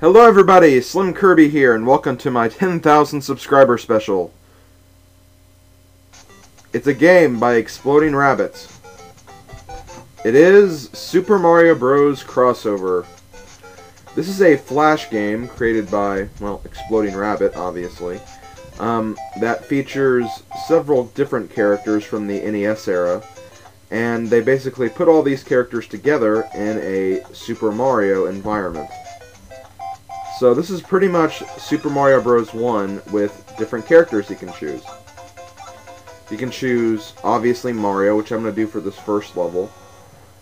Hello everybody, SlimKirby here, and welcome to my 10,000 subscriber special. It's a game by Exploding Rabbits. It is Super Mario Bros. Crossover. This is a Flash game created by, well, Exploding Rabbit, obviously, that features several different characters from the NES era, and they basically put all these characters together in a Super Mario environment. So this is pretty much Super Mario Bros. 1 with different characters you can choose. You can choose, obviously, Mario, which I'm going to do for this first level.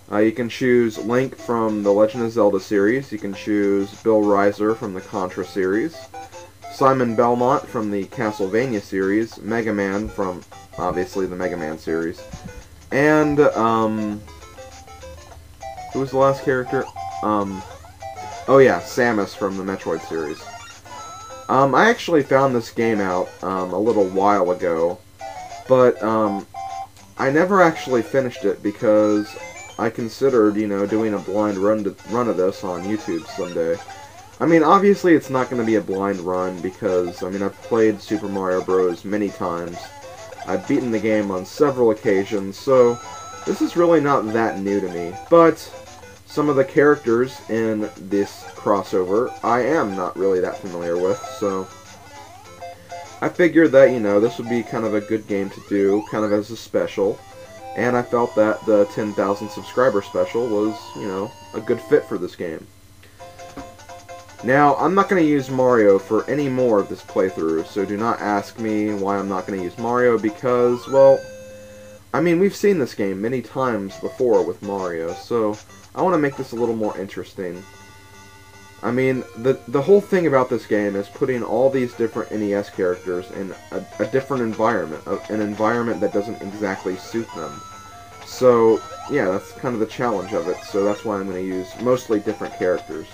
You can choose Link from the Legend of Zelda series. You can choose Bill Rizer from the Contra series. Simon Belmont from the Castlevania series. Mega Man from, obviously, the Mega Man series. And, who was the last character? Oh yeah, Samus from the Metroid series. I actually found this game out a little while ago, but I never actually finished it because I considered, you know, doing a blind run of this on YouTube someday. I mean, obviously it's not going to be a blind run because, I mean, I've played Super Mario Bros. Many times. I've beaten the game on several occasions, so this is really not that new to me, but some of the characters in this crossover I am not really that familiar with, so I figured that, you know, this would be kind of a good game to do, kind of as a special, and I felt that the 10,000 subscriber special was, you know, a good fit for this game. Now, I'm not going to use Mario for any more of this playthrough, so do not ask me why I'm not going to use Mario, because, well, I mean, we've seen this game many times before with Mario, so I want to make this a little more interesting. I mean, the whole thing about this game is putting all these different NES characters in a different environment, an environment that doesn't exactly suit them. So, yeah, that's kind of the challenge of it, so that's why I'm going to use mostly different characters.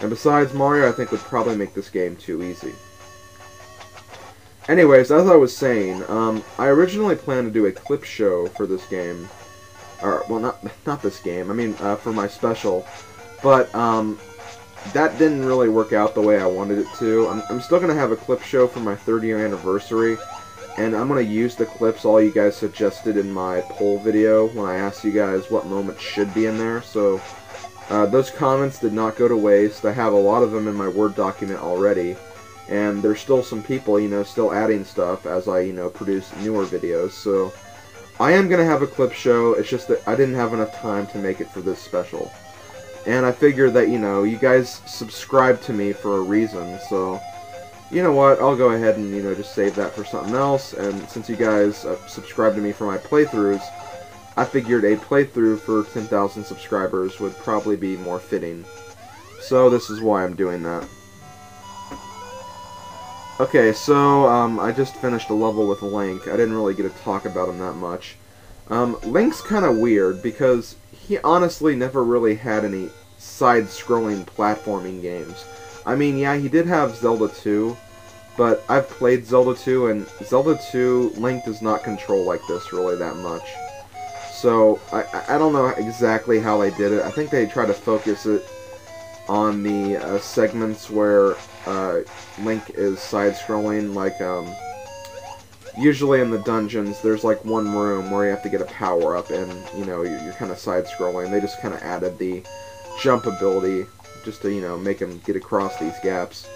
And besides, Mario, I think, would probably make this game too easy. Anyways, as I was saying, I originally planned to do a clip show for this game. Or, well, not this game, I mean, for my special. But, that didn't really work out the way I wanted it to. I'm still going to have a clip show for my 30th anniversary. And I'm going to use the clips all you guys suggested in my poll video when I asked you guys what moments should be in there. So, those comments did not go to waste. I have a lot of them in my Word document already. And there's still some people, you know, still adding stuff as I, you know, produce newer videos. So, I am going to have a clip show. It's just that I didn't have enough time to make it for this special. And I figured that, you know, you guys subscribe to me for a reason. So, you know what, I'll go ahead and, you know, just save that for something else. And since you guys subscribe to me for my playthroughs, I figured a playthrough for 10,000 subscribers would probably be more fitting. So this is why I'm doing that. Okay, so I just finished a level with Link. I didn't really get to talk about him that much. Link's kind of weird because he honestly never really had any side-scrolling platforming games. I mean, yeah, he did have Zelda 2, but I've played Zelda 2, and Zelda 2, Link does not control like this really that much. So, I don't know exactly how they did it. I think they tried to focus it on the segments where Link is side-scrolling, like, usually in the dungeons, there's like one room where you have to get a power-up, and, you know, you're kind of side-scrolling. They just kind of added the jump ability just to, you know, make him get across these gaps.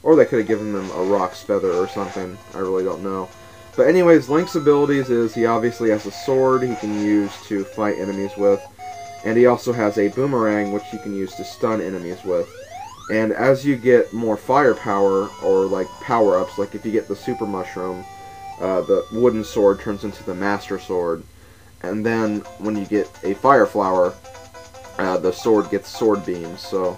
Or they could have given them a Rock's Feather or something. I really don't know. But anyways, Link's abilities is he obviously has a sword he can use to fight enemies with. And he also has a boomerang which you can use to stun enemies with. And as you get more firepower, or like power-ups, like if you get the Super Mushroom, the wooden sword turns into the Master Sword. And then when you get a Fire Flower, the sword gets Sword Beams. So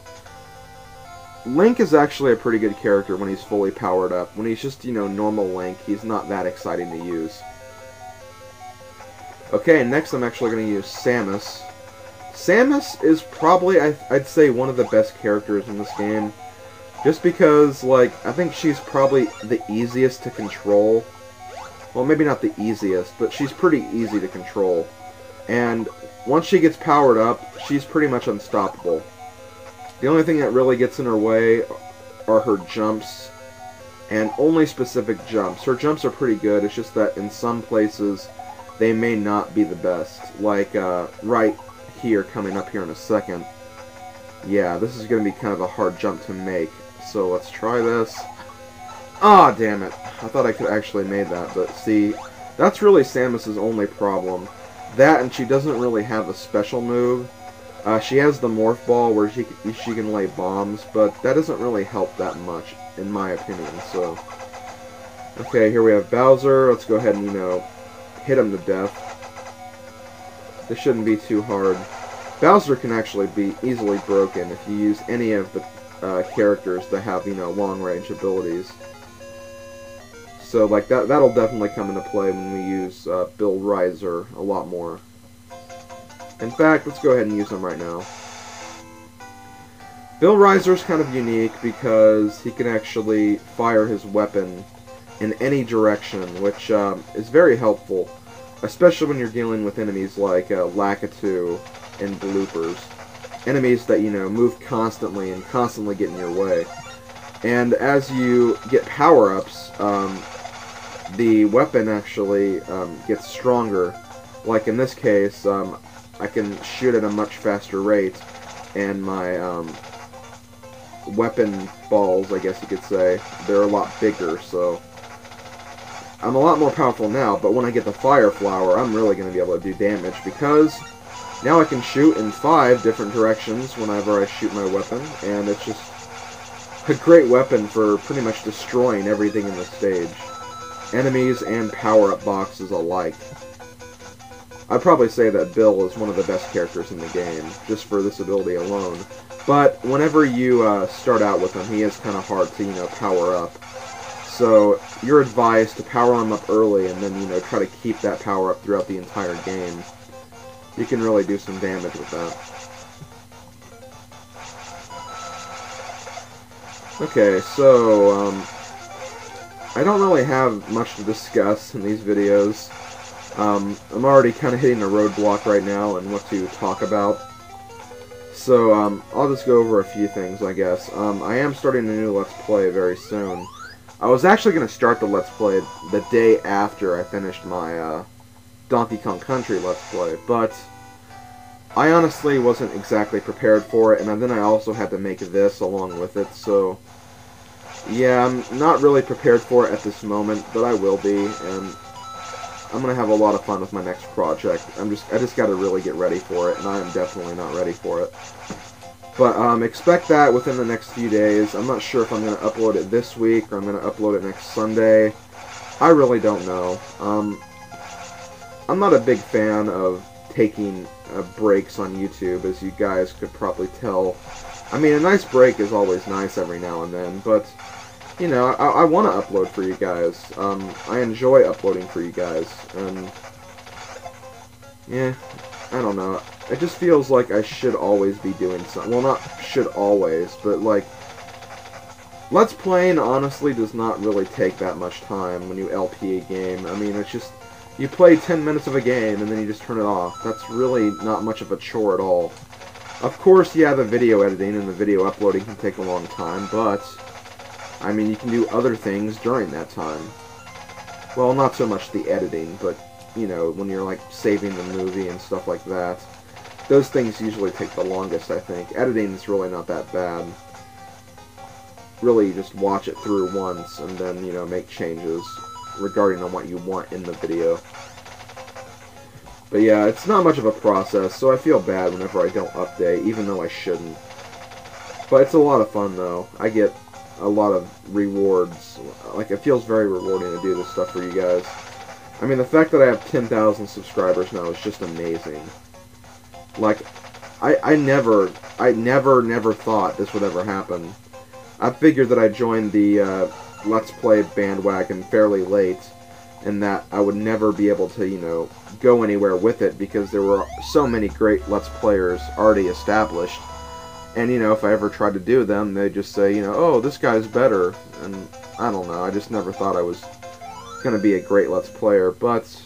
Link is actually a pretty good character when he's fully powered up. When he's just, you know, normal Link, he's not that exciting to use. Okay, next I'm actually going to use Samus. Samus is probably, I'd say, one of the best characters in this game. Just because, like, I think she's probably the easiest to control. Well, maybe not the easiest, but she's pretty easy to control. And once she gets powered up, she's pretty much unstoppable. The only thing that really gets in her way are her jumps, and only specific jumps. Her jumps are pretty good, it's just that in some places they may not be the best. Like right here, coming up here in a second. Yeah, this is going to be kind of a hard jump to make. So let's try this. Ah, damn it. I thought I could actually made that, but see, that's really Samus's only problem. That, and she doesn't really have a special move. She has the morph ball where she can lay bombs, but that doesn't really help that much, in my opinion, so. Okay, here we have Bowser. Let's go ahead and, hit him to death. This shouldn't be too hard. Bowser can actually be easily broken if you use any of the characters that have, long-range abilities. So, like, that'll definitely come into play when we use Bill Rizer a lot more. In fact, let's go ahead and use him right now. Bill Rizer's kind of unique because he can actually fire his weapon in any direction, which is very helpful, especially when you're dealing with enemies like Lakitu and Bloopers. Enemies that, move constantly and constantly get in your way. And as you get power-ups, the weapon actually gets stronger. Like in this case, I can shoot at a much faster rate, and my weapon balls, I guess you could say, they're a lot bigger, so I'm a lot more powerful now, but when I get the Fire Flower, I'm really going to be able to do damage, because now I can shoot in 5 different directions whenever I shoot my weapon, and it's just a great weapon for pretty much destroying everything in the stage. Enemies and power-up boxes alike. I'd probably say that Bill is one of the best characters in the game, just for this ability alone. But whenever you start out with him, he is kind of hard to, power up. So you're advised to power him up early and then, try to keep that power up throughout the entire game. You can really do some damage with that. Okay, so, I don't really have much to discuss in these videos. I'm already kind of hitting a roadblock right now and what to talk about. So, I'll just go over a few things, I guess. I am starting a new Let's Play very soon. I was actually going to start the Let's Play the day after I finished my, Donkey Kong Country Let's Play, but I honestly wasn't exactly prepared for it, and then I also had to make this along with it, so yeah, I'm not really prepared for it at this moment, but I will be, and I'm gonna have a lot of fun with my next project. I just gotta really get ready for it, and I am definitely not ready for it. But expect that within the next few days. I'm not sure if I'm gonna upload it this week or I'm gonna upload it next Sunday. I really don't know. I'm not a big fan of taking breaks on YouTube, as you guys could probably tell. I mean, a nice break is always nice every now and then, but I want to upload for you guys. I enjoy uploading for you guys, and yeah, I don't know. It just feels like I should always be doing something. Well, not should always, but like, Let's Playing honestly does not really take that much time when you LP a game. I mean, it's just, you play 10 minutes of a game and then you just turn it off. That's really not much of a chore at all. Of course, yeah, the video editing and the video uploading can take a long time, but I mean, you can do other things during that time. Well, not so much the editing, but, when you're, like, saving the movie and stuff like that. Those things usually take the longest, I think. Editing is really not that bad. Really, you just watch it through once and then, make changes regarding on what you want in the video. But yeah, it's not much of a process, so I feel bad whenever I don't update, even though I shouldn't. But it's a lot of fun, though. I get a lot of rewards. Like, it feels very rewarding to do this stuff for you guys. I mean, the fact that I have 10,000 subscribers now is just amazing. Like, I never thought this would ever happen. I figured that I joined the Let's Play bandwagon fairly late, and that I would never be able to, go anywhere with it because there were so many great Let's Players already established. And, if I ever tried to do them, they'd just say, oh, this guy's better. And I don't know, I just never thought I was going to be a great Let's Player. But,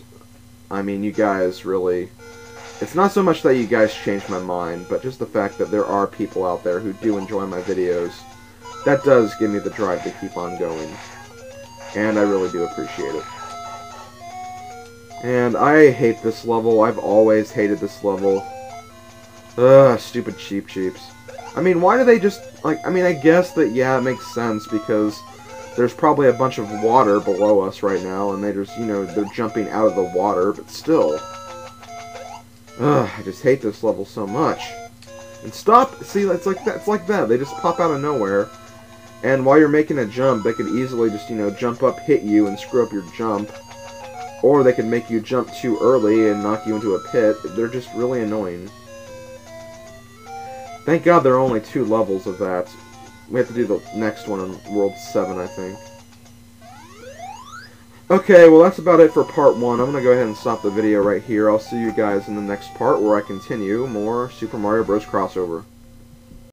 I mean, you guys really It's not so much that you guys changed my mind, but just the fact that there are people out there who do enjoy my videos. That does give me the drive to keep on going. And I really do appreciate it. And I hate this level. I've always hated this level. Ugh, stupid Cheeps. I mean, why do they just, like, I mean, I guess that, yeah, it makes sense, because there's probably a bunch of water below us right now, and they just, you know, they're jumping out of the water, but still. Ugh, I just hate this level so much. And stop! See, it's like that. They just pop out of nowhere. And while you're making a jump, they could easily just, you know, jump up, hit you, and screw up your jump. Or they could make you jump too early and knock you into a pit. They're just really annoying. Thank God there are only 2 levels of that. We have to do the next one in World 7, I think. Okay, well that's about it for part 1. I'm going to go ahead and stop the video right here. I'll see you guys in the next part where I continue more Super Mario Bros. Crossover.